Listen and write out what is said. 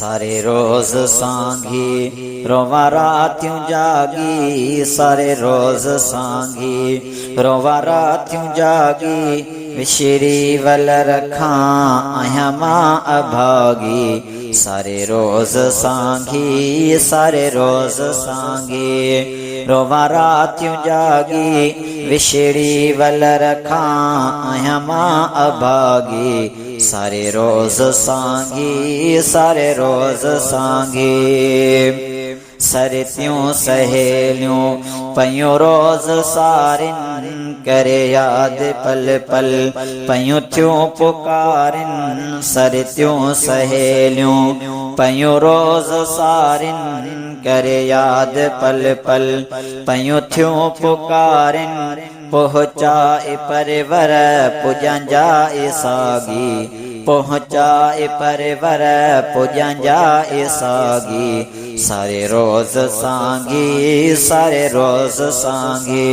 सारे रोज सांगी रोवा रात्यूं जागी, सारे रोज सांगी रोवा रात्यूं जागी, विशरी वल रखां आहियां मां अभागी, सारे रोज सांगी सारे रोज सांगी रोवा रात्यूं जागी, विशरी वल रखां आहियां मां अभागी, सारे रोज सांगी सारे रोज सांगी। सरतियूं सहेलियूं पयूं रोज सारिन, करे याद पल पल पयूं थियूं पुकारिन, सरतियूं सहेलियूं पयूं रोज सारिन, करे याद पल पल पयूं थियूं पुकारिन, पहुँचाए परवर पुॼांजाए सागी, पहुँचाए परवर पुॼांजाए सागी, सारे रोज सांगी सारे रोज सांगी।